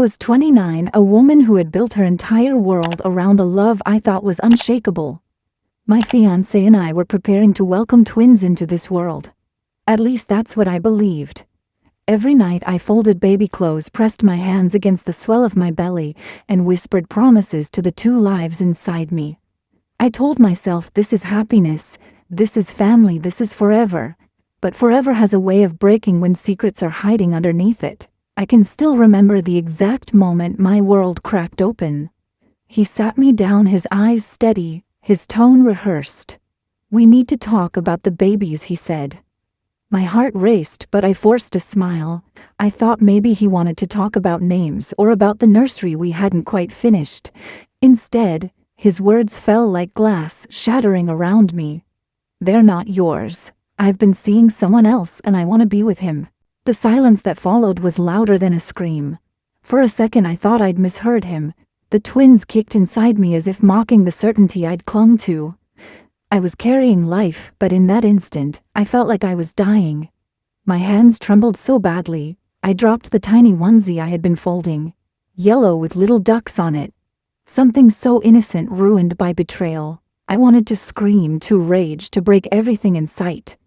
was 29, a woman who had built her entire world around a love I thought was unshakable. My fiancé and I were preparing to welcome twins into this world. At least that's what I believed. Every night I folded baby clothes, pressed my hands against the swell of my belly, and whispered promises to the two lives inside me. I told myself, this is happiness, this is family, this is forever. But forever has a way of breaking when secrets are hiding underneath it. I can still remember the exact moment my world cracked open. He sat me down, his eyes steady, his tone rehearsed. "We need to talk about the babies," he said. My heart raced, but I forced a smile. I thought maybe he wanted to talk about names or about the nursery we hadn't quite finished. Instead, his words fell like glass, shattering around me. "They're not yours. I've been seeing someone else and I want to be with him." The silence that followed was louder than a scream. For a second I thought I'd misheard him. The twins kicked inside me as if mocking the certainty I'd clung to. I was carrying life, but in that instant, I felt like I was dying. My hands trembled so badly, I dropped the tiny onesie I had been folding. Yellow with little ducks on it. Something so innocent ruined by betrayal. I wanted to scream, to rage, to break everything in sight.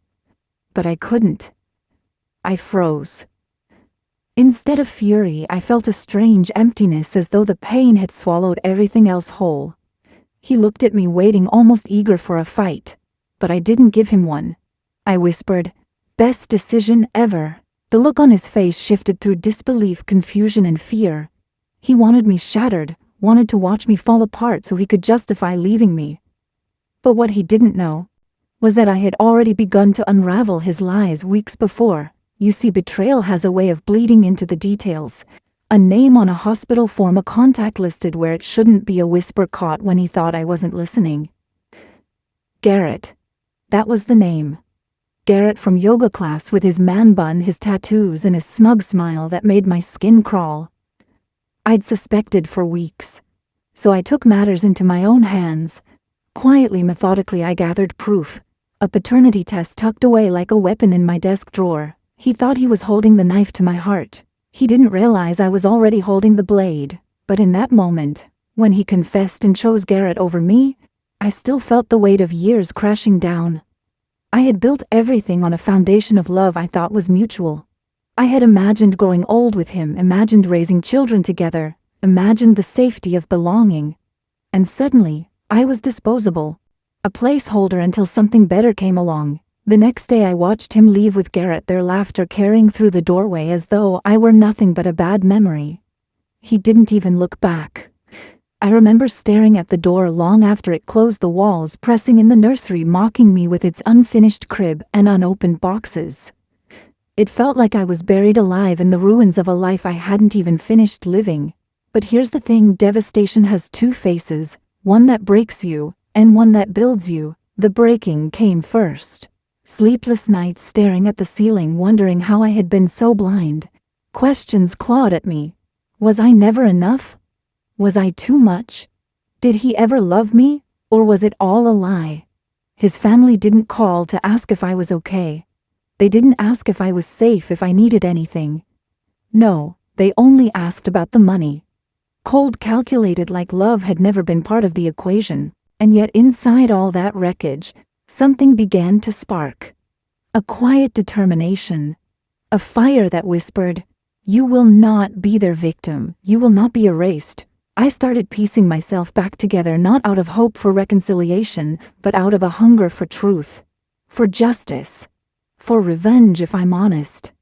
But I couldn't. I froze. Instead of fury, I felt a strange emptiness, as though the pain had swallowed everything else whole. He looked at me, waiting, almost eager for a fight. But I didn't give him one. I whispered, "Best decision ever." The look on his face shifted through disbelief, confusion, and fear. He wanted me shattered, wanted to watch me fall apart so he could justify leaving me. But what he didn't know was that I had already begun to unravel his lies weeks before. You see, betrayal has a way of bleeding into the details. A name on a hospital form, a contact listed where it shouldn't be, a whisper caught when he thought I wasn't listening. Garrett. That was the name. Garrett from yoga class, with his man bun, his tattoos, and his smug smile that made my skin crawl. I'd suspected for weeks. So I took matters into my own hands. Quietly, methodically, I gathered proof. A paternity test tucked away like a weapon in my desk drawer. He thought he was holding the knife to my heart. He didn't realize I was already holding the blade. But in that moment, when he confessed and chose Garrett over me, I still felt the weight of years crashing down. I had built everything on a foundation of love I thought was mutual. I had imagined growing old with him, imagined raising children together, imagined the safety of belonging. And suddenly, I was disposable. A placeholder until something better came along. The next day I watched him leave with Garrett, their laughter carrying through the doorway as though I were nothing but a bad memory. He didn't even look back. I remember staring at the door long after it closed, the walls pressing in, the nursery mocking me with its unfinished crib and unopened boxes. It felt like I was buried alive in the ruins of a life I hadn't even finished living. But here's the thing, devastation has two faces, one that breaks you and one that builds you. The breaking came first. Sleepless nights staring at the ceiling, wondering how I had been so blind. Questions clawed at me. Was I never enough? Was I too much? Did he ever love me, or was it all a lie? His family didn't call to ask if I was okay. They didn't ask if I was safe, if I needed anything. No, they only asked about the money. Cold, calculated, like love had never been part of the equation. And yet inside all that wreckage, something began to spark. A quiet determination. A fire that whispered, "You will not be their victim. You will not be erased." I started piecing myself back together, not out of hope for reconciliation, but out of a hunger for truth. For justice. For revenge, if I'm honest.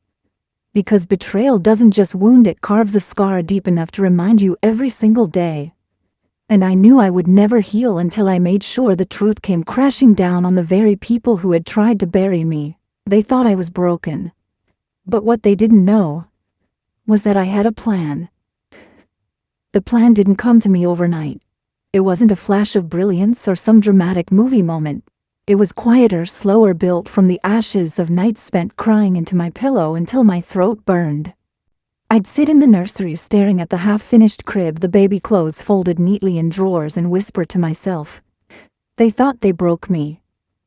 Because betrayal doesn't just wound, it carves a scar deep enough to remind you every single day. And I knew I would never heal until I made sure the truth came crashing down on the very people who had tried to bury me. They thought I was broken. But what they didn't know was that I had a plan. The plan didn't come to me overnight. It wasn't a flash of brilliance or some dramatic movie moment. It was quieter, slower, built from the ashes of nights spent crying into my pillow until my throat burned. I'd sit in the nursery staring at the half-finished crib, the baby clothes folded neatly in drawers, and whisper to myself, "They thought they broke me,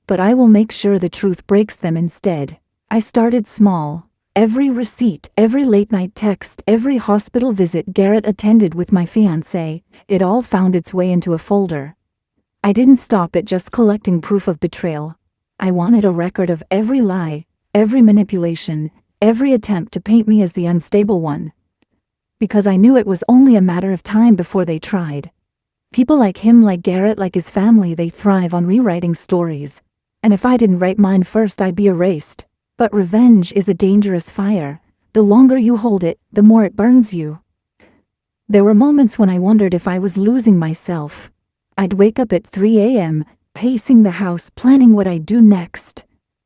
but I will make sure the truth breaks them instead." I started small. Every receipt, every late-night text, every hospital visit Garrett attended with my fiancé, it all found its way into a folder. I didn't stop at just collecting proof of betrayal. I wanted a record of every lie, every manipulation, every attempt to paint me as the unstable one. Because I knew it was only a matter of time before they tried. People like him, like Garrett, like his family, they thrive on rewriting stories. And if I didn't write mine first, I'd be erased. But revenge is a dangerous fire. The longer you hold it, the more it burns you. There were moments when I wondered if I was losing myself. I'd wake up at 3 a.m., pacing the house, planning what I'd do next.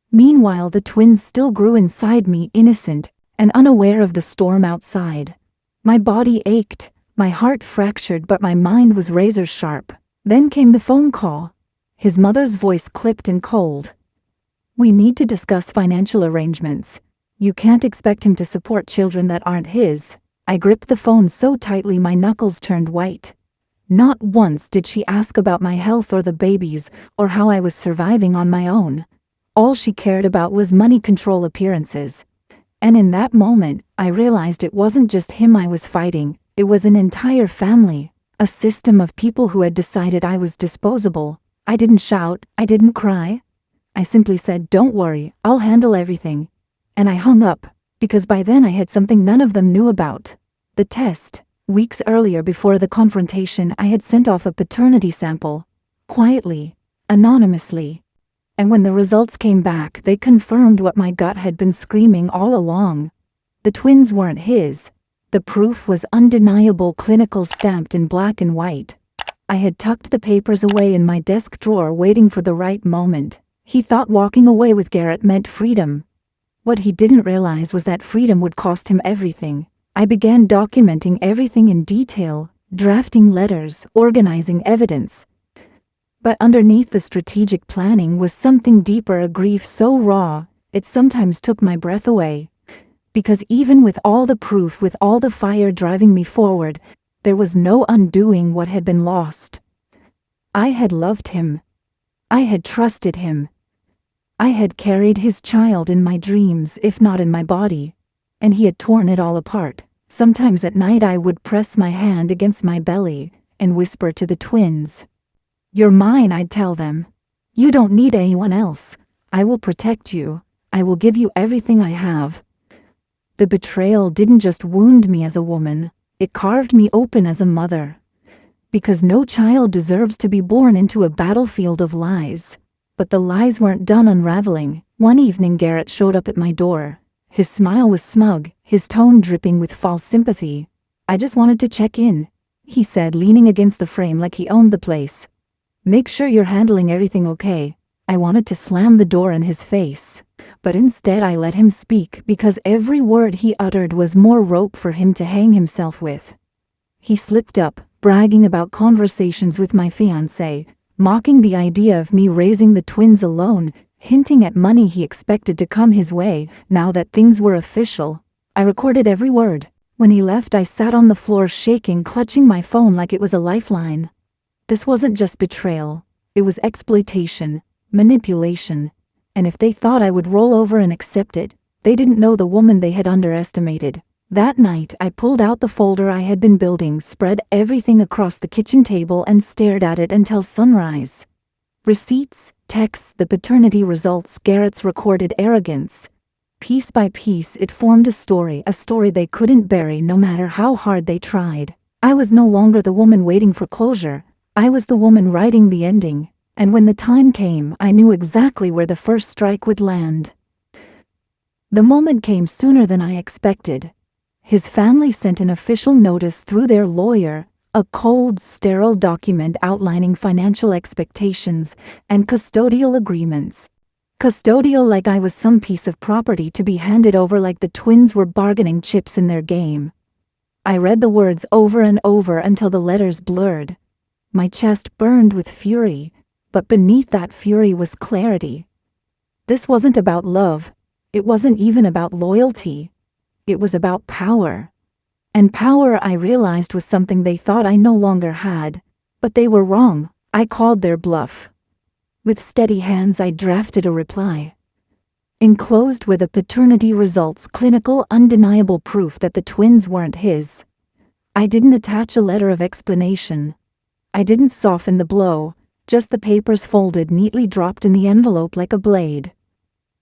Meanwhile, the twins still grew inside me, innocent and unaware of the storm outside. My body ached, my heart fractured, but my mind was razor sharp. Then came the phone call. His mother's voice clipped and cold. "We need to discuss financial arrangements. You can't expect him to support children that aren't his." I gripped the phone so tightly my knuckles turned white. Not once did she ask about my health or the babies, or how I was surviving on my own. All she cared about was money, control, appearances. And in that moment, I realized it wasn't just him I was fighting, it was an entire family, a system of people who had decided I was disposable. I didn't shout, I didn't cry. I simply said, "Don't worry, I'll handle everything." And I hung up, because by then I had something none of them knew about. The test. Weeks earlier, before the confrontation, I had sent off a paternity sample. Quietly, anonymously. And when the results came back, they confirmed what my gut had been screaming all along. The twins weren't his. The proof was undeniable, clinical, stamped in black and white. I had tucked the papers away in my desk drawer, waiting for the right moment. He thought walking away with Garrett meant freedom. What he didn't realize was that freedom would cost him everything. I began documenting everything in detail, drafting letters, organizing evidence. But underneath the strategic planning was something deeper, a grief so raw, it sometimes took my breath away. Because even with all the proof, with all the fire driving me forward, there was no undoing what had been lost. I had loved him. I had trusted him. I had carried his child in my dreams, if not in my body. And he had torn it all apart. Sometimes at night I would press my hand against my belly and whisper to the twins, "You're mine," I'd tell them. "You don't need anyone else. I will protect you. I will give you everything I have." The betrayal didn't just wound me as a woman, it carved me open as a mother. Because no child deserves to be born into a battlefield of lies. But the lies weren't done unraveling. One evening Garrett showed up at my door. His smile was smug, his tone dripping with false sympathy. "I just wanted to check in," he said, leaning against the frame like he owned the place. "Make sure you're handling everything okay." I wanted to slam the door in his face, but instead I let him speak, because every word he uttered was more rope for him to hang himself with. He slipped up, bragging about conversations with my fiancé, mocking the idea of me raising the twins alone, hinting at money he expected to come his way now that things were official. I recorded every word. When he left, I sat on the floor shaking, clutching my phone like it was a lifeline. This wasn't just betrayal. It was exploitation, manipulation. And if they thought I would roll over and accept it, they didn't know the woman they had underestimated. That night, I pulled out the folder I had been building, spread everything across the kitchen table, and stared at it until sunrise. Receipts, texts, the paternity results, Garrett's recorded arrogance. Piece by piece, it formed a story they couldn't bury no matter how hard they tried. I was no longer the woman waiting for closure. I was the woman writing the ending. And when the time came, I knew exactly where the first strike would land. The moment came sooner than I expected. His family sent an official notice through their lawyer, a cold, sterile document outlining financial expectations and custodial agreements. Custodial, like I was some piece of property to be handed over, like the twins were bargaining chips in their game. I read the words over and over until the letters blurred. My chest burned with fury, but beneath that fury was clarity. This wasn't about love. It wasn't even about loyalty. It was about power. And power, I realized, was something they thought I no longer had. But they were wrong. I called their bluff. With steady hands, I drafted a reply. Enclosed were the paternity results, clinical, undeniable proof that the twins weren't his. I didn't attach a letter of explanation. I didn't soften the blow, just the papers folded neatly dropped in the envelope like a blade.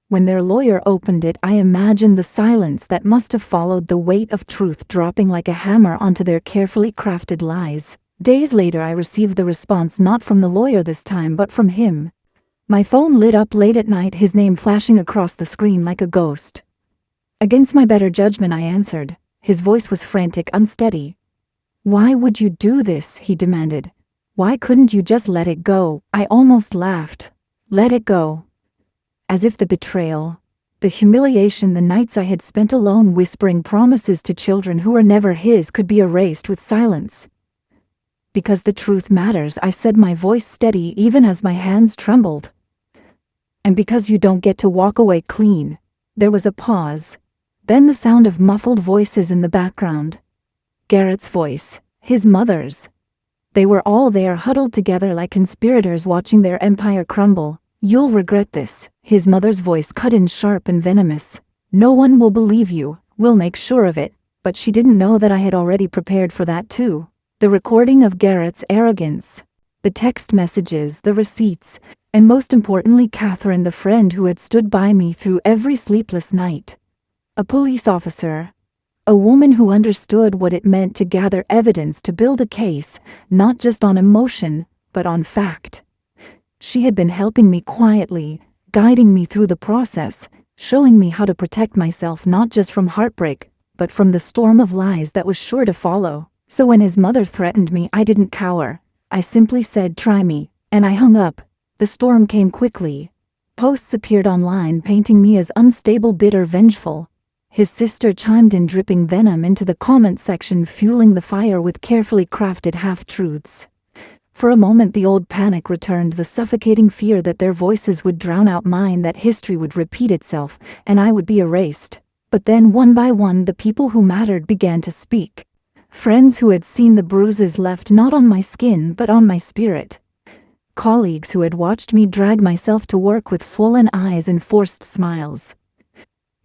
When their lawyer opened it, I imagined the silence that must have followed, the weight of truth dropping like a hammer onto their carefully crafted lies. Days later I received the response, not from the lawyer this time, but from him. My phone lit up late at night, his name flashing across the screen like a ghost. Against my better judgment I answered. His voice was frantic, unsteady. "Why would you do this?" he demanded. "Why couldn't you just let it go?" I almost laughed. Let it go. As if the betrayal, the humiliation, the nights I had spent alone whispering promises to children who were never his could be erased with silence. "Because the truth matters," I said, my voice steady even as my hands trembled. "And because you don't get to walk away clean." There was a pause. Then the sound of muffled voices in the background. Garrett's voice, his mother's. They were all there, huddled together like conspirators watching their empire crumble. "You'll regret this," his mother's voice cut in, sharp and venomous. "No one will believe you, we'll make sure of it." But she didn't know that I had already prepared for that too. The recording of Garrett's arrogance, the text messages, the receipts, and most importantly Catherine, the friend who had stood by me through every sleepless night. A police officer. A woman who understood what it meant to gather evidence, to build a case, not just on emotion, but on fact. She had been helping me quietly, guiding me through the process, showing me how to protect myself not just from heartbreak, but from the storm of lies that was sure to follow. So when his mother threatened me, I didn't cower. I simply said, "Try me," and I hung up. The storm came quickly. Posts appeared online painting me as unstable, bitter, vengeful. His sister chimed in, dripping venom into the comment section, fueling the fire with carefully crafted half-truths. For a moment the old panic returned, the suffocating fear that their voices would drown out mine, that history would repeat itself, and I would be erased. But then one by one the people who mattered began to speak. Friends who had seen the bruises left not on my skin but on my spirit. Colleagues who had watched me drag myself to work with swollen eyes and forced smiles.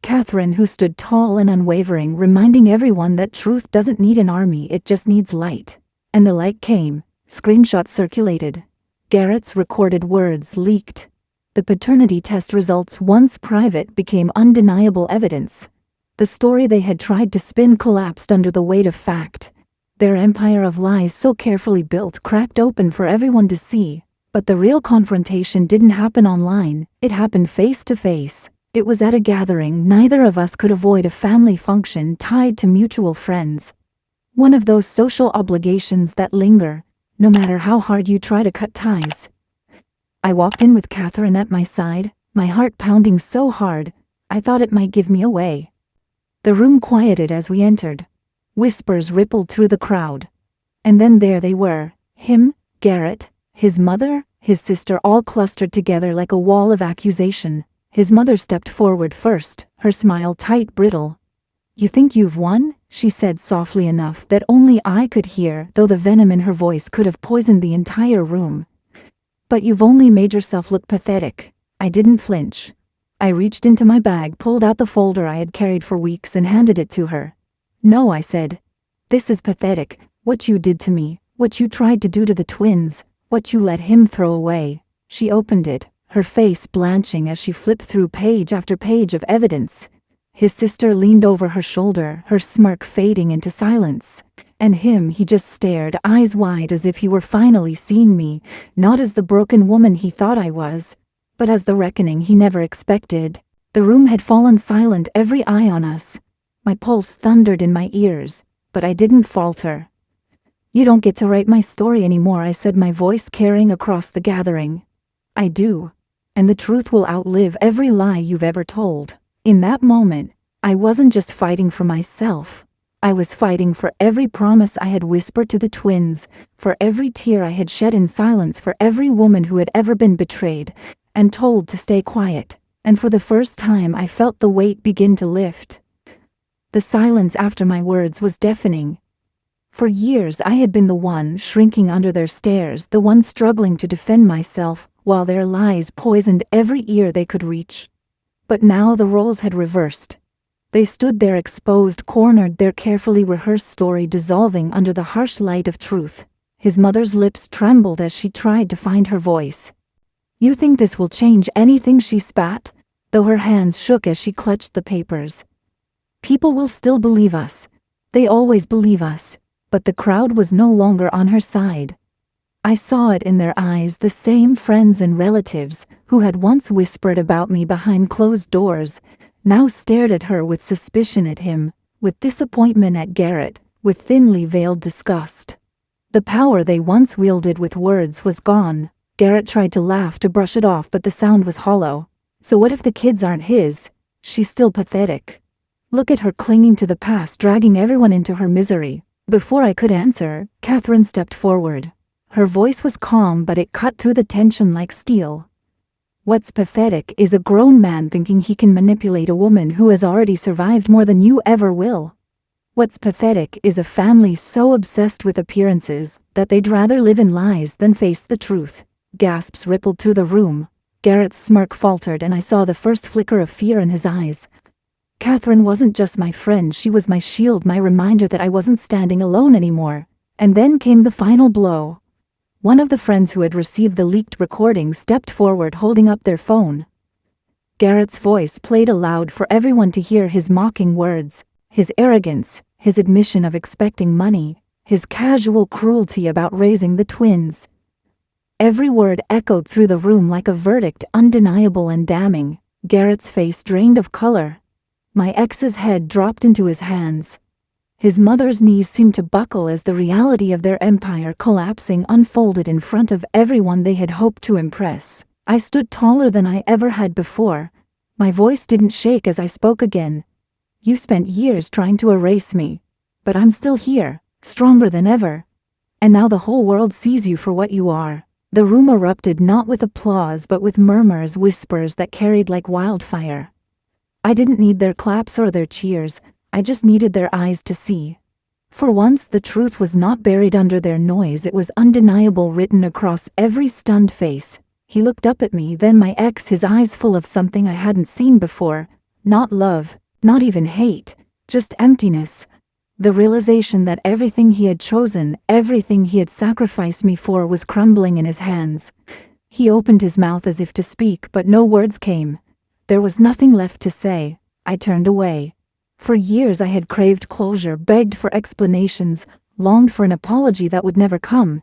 Catherine, who stood tall and unwavering, reminding everyone that truth doesn't need an army, it just needs light. And the light came. Screenshots circulated. Garrett's recorded words leaked. The paternity test results, once private, became undeniable evidence. The story they had tried to spin collapsed under the weight of fact. Their empire of lies, so carefully built, cracked open for everyone to see. But the real confrontation didn't happen online, it happened face to face. It was at a gathering neither of us could avoid, a family function tied to mutual friends. One of those social obligations that linger, no matter how hard you try to cut ties. I walked in with Catherine at my side, my heart pounding so hard, I thought it might give me away. The room quieted as we entered. Whispers rippled through the crowd. And then there they were, him, Garrett, his mother, his sister, all clustered together like a wall of accusation. His mother stepped forward first, her smile tight, brittle. "You think you've won?" she said softly enough that only I could hear, though the venom in her voice could have poisoned the entire room. "But you've only made yourself look pathetic." I didn't flinch. I reached into my bag, pulled out the folder I had carried for weeks, and handed it to her. "No," I said. "This is pathetic. What you did to me, what you tried to do to the twins, what you let him throw away." She opened it, her face blanching as she flipped through page after page of evidence. His sister leaned over her shoulder, her smirk fading into silence. And him, he just stared, eyes wide, as if he were finally seeing me, not as the broken woman he thought I was, but as the reckoning he never expected. The room had fallen silent, every eye on us. My pulse thundered in my ears, but I didn't falter. "You don't get to write my story anymore," I said, my voice carrying across the gathering. "I do. And the truth will outlive every lie you've ever told." In that moment, I wasn't just fighting for myself. I was fighting for every promise I had whispered to the twins, for every tear I had shed in silence, for every woman who had ever been betrayed and told to stay quiet. And for the first time I felt the weight begin to lift. The silence after my words was deafening. For years I had been the one shrinking under their stares, the one struggling to defend myself, while their lies poisoned every ear they could reach. But now the roles had reversed. They stood there exposed, cornered, their carefully rehearsed story dissolving under the harsh light of truth. His mother's lips trembled as she tried to find her voice. "You think this will change anything?" she spat, though her hands shook as she clutched the papers. "People will still believe us. They always believe us." But the crowd was no longer on her side. I saw it in their eyes, the same friends and relatives who had once whispered about me behind closed doors, now stared at her with suspicion, at him, with disappointment, at Garrett, with thinly veiled disgust. The power they once wielded with words was gone. Garrett tried to laugh to brush it off, but the sound was hollow. "So what if the kids aren't his? She's still pathetic. Look at her clinging to the past, dragging everyone into her misery." Before I could answer, Catherine stepped forward. Her voice was calm, but it cut through the tension like steel. "What's pathetic is a grown man thinking he can manipulate a woman who has already survived more than you ever will. What's pathetic is a family so obsessed with appearances that they'd rather live in lies than face the truth." Gasps rippled through the room. Garrett's smirk faltered, and I saw the first flicker of fear in his eyes. Catherine wasn't just my friend, she was my shield, my reminder that I wasn't standing alone anymore. And then came the final blow. One of the friends who had received the leaked recording stepped forward, holding up their phone. Garrett's voice played aloud for everyone to hear, his mocking words, his arrogance, his admission of expecting money, his casual cruelty about raising the twins. Every word echoed through the room like a verdict, undeniable and damning. Garrett's face drained of color. My ex's head dropped into his hands. His mother's knees seemed to buckle as the reality of their empire collapsing unfolded in front of everyone they had hoped to impress. I stood taller than I ever had before. My voice didn't shake as I spoke again. "You spent years trying to erase me. But I'm still here, stronger than ever. And now the whole world sees you for what you are." The room erupted, not with applause but with murmurs, whispers that carried like wildfire. I didn't need their claps or their cheers, I just needed their eyes to see. For once the truth was not buried under their noise, it was undeniable, written across every stunned face. He looked up at me, then my ex, his eyes full of something I hadn't seen before. Not love, not even hate, just emptiness. The realization that everything he had chosen, everything he had sacrificed me for, was crumbling in his hands. He opened his mouth as if to speak, but no words came. There was nothing left to say. I turned away. For years I had craved closure, begged for explanations, longed for an apology that would never come.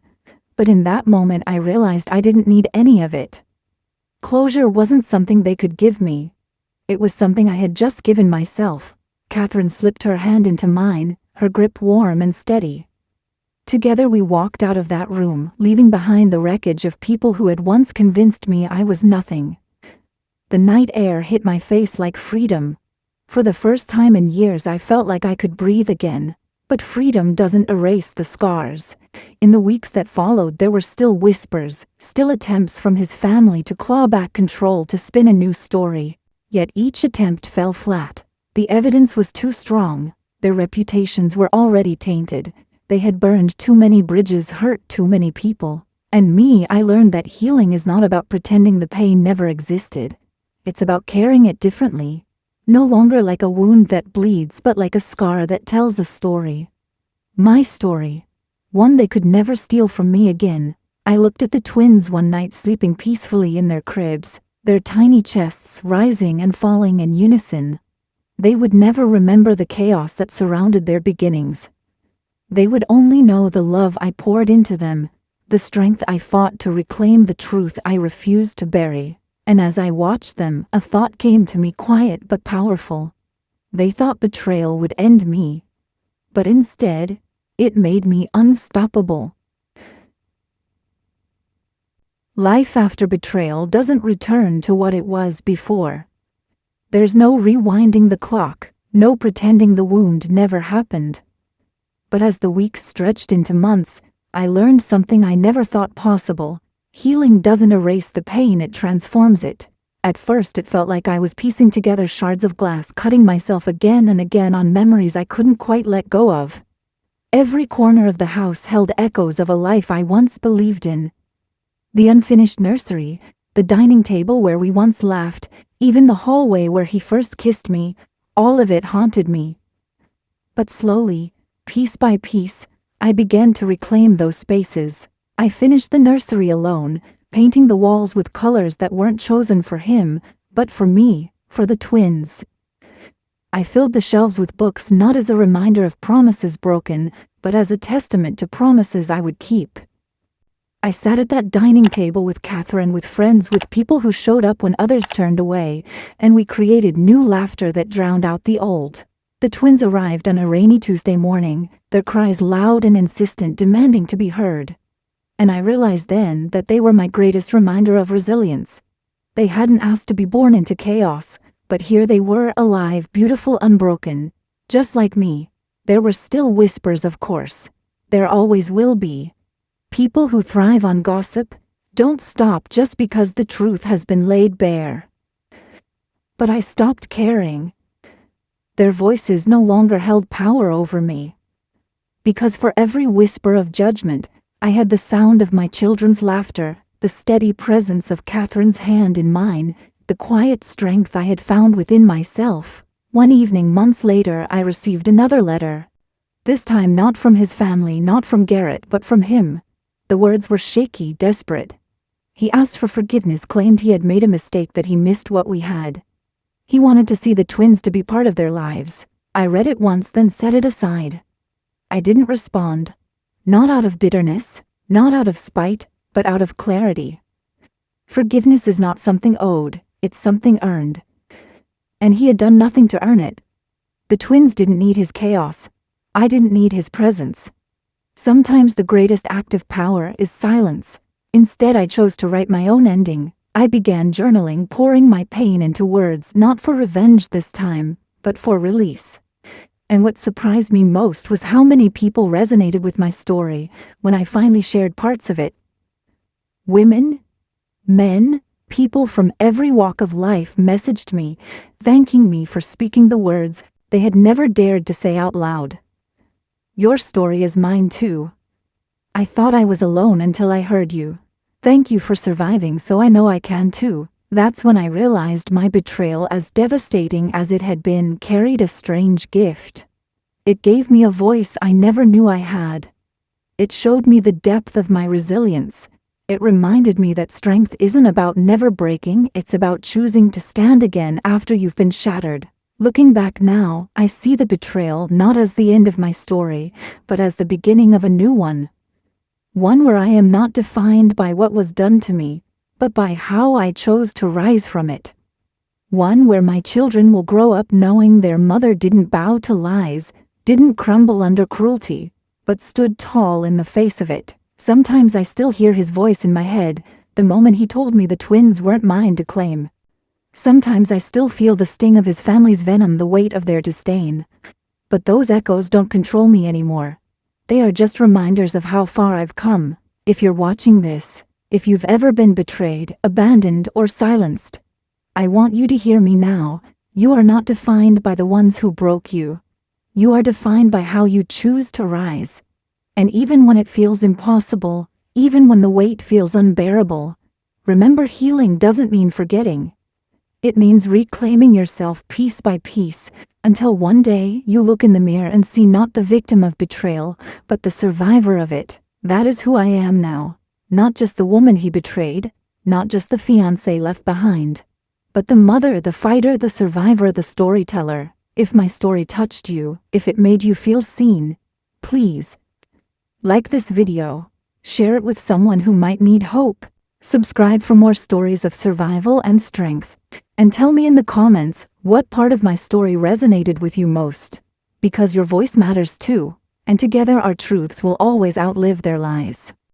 But in that moment I realized I didn't need any of it. Closure wasn't something they could give me. It was something I had just given myself. Catherine slipped her hand into mine, her grip warm and steady. Together we walked out of that room, leaving behind the wreckage of people who had once convinced me I was nothing. The night air hit my face like freedom. For the first time in years I felt like I could breathe again. But freedom doesn't erase the scars. In the weeks that followed there were still whispers, still attempts from his family to claw back control, to spin a new story. Yet each attempt fell flat. The evidence was too strong. Their reputations were already tainted. They had burned too many bridges, hurt too many people. And me, I learned that healing is not about pretending the pain never existed. It's about carrying it differently. No longer like a wound that bleeds, but like a scar that tells a story. My story. One they could never steal from me again. I looked at the twins one night sleeping peacefully in their cribs, their tiny chests rising and falling in unison. They would never remember the chaos that surrounded their beginnings. They would only know the love I poured into them, the strength I fought to reclaim, the truth I refused to bury. And as I watched them, a thought came to me, quiet but powerful. They thought betrayal would end me. But instead, it made me unstoppable. Life after betrayal doesn't return to what it was before. There's no rewinding the clock, no pretending the wound never happened. But as the weeks stretched into months, I learned something I never thought possible. Healing doesn't erase the pain, it transforms it. At first it felt like I was piecing together shards of glass, cutting myself again and again on memories I couldn't quite let go of. Every corner of the house held echoes of a life I once believed in. The unfinished nursery, the dining table where we once laughed, Even the hallway where he first kissed me, all of it haunted me. But slowly, piece by piece, I began to reclaim those spaces. I finished the nursery alone, painting the walls with colors that weren't chosen for him, but for me, for the twins. I filled the shelves with books not as a reminder of promises broken, but as a testament to promises I would keep. I sat at that dining table with Catherine, with friends, with people who showed up when others turned away, and we created new laughter that drowned out the old. The twins arrived on a rainy Tuesday morning, their cries loud and insistent, demanding to be heard. And I realized then that they were my greatest reminder of resilience. They hadn't asked to be born into chaos, but here they were, alive, beautiful, unbroken. Just like me. There were still whispers, of course. There always will be. People who thrive on gossip don't stop just because the truth has been laid bare. But I stopped caring. Their voices no longer held power over me. Because for every whisper of judgment, I had the sound of my children's laughter, the steady presence of Catherine's hand in mine, the quiet strength I had found within myself. One evening months later, I received another letter. This time not from his family, not from Garrett, but from him. The words were shaky, desperate. He asked for forgiveness, claimed he had made a mistake, that he missed what we had. He wanted to see the twins, to be part of their lives. I read it once, then set it aside. I didn't respond. Not out of bitterness, not out of spite, but out of clarity. Forgiveness is not something owed, it's something earned. And he had done nothing to earn it. The twins didn't need his chaos. I didn't need his presence. Sometimes the greatest act of power is silence. Instead, I chose to write my own ending. I began journaling, pouring my pain into words, not for revenge this time, but for release. And what surprised me most was how many people resonated with my story when I finally shared parts of it. Women, men, people from every walk of life messaged me, thanking me for speaking the words they had never dared to say out loud. Your story is mine too. I thought I was alone until I heard you. Thank you for surviving, so I know I can too. That's when I realized my betrayal, as devastating as it had been, carried a strange gift. It gave me a voice I never knew I had. It showed me the depth of my resilience. It reminded me that strength isn't about never breaking, it's about choosing to stand again after you've been shattered. Looking back now, I see the betrayal not as the end of my story, but as the beginning of a new one. One where I am not defined by what was done to me, but by how I chose to rise from it. One where my children will grow up knowing their mother didn't bow to lies, didn't crumble under cruelty, but stood tall in the face of it. Sometimes I still hear his voice in my head, the moment he told me the twins weren't mine to claim. Sometimes I still feel the sting of his family's venom, the weight of their disdain. But those echoes don't control me anymore. They are just reminders of how far I've come. If you're watching this, if you've ever been betrayed, abandoned, or silenced, I want you to hear me now. You are not defined by the ones who broke you. You are defined by how you choose to rise. And even when it feels impossible, even when the weight feels unbearable, remember, healing doesn't mean forgetting. It means reclaiming yourself piece by piece, until one day you look in the mirror and see not the victim of betrayal, but the survivor of it. That is who I am now. Not just the woman he betrayed, not just the fiancé left behind, but the mother, the fighter, the survivor, the storyteller. If my story touched you, if it made you feel seen, please like this video, share it with someone who might need hope, subscribe for more stories of survival and strength, and tell me in the comments what part of my story resonated with you most, because your voice matters too, and together our truths will always outlive their lies.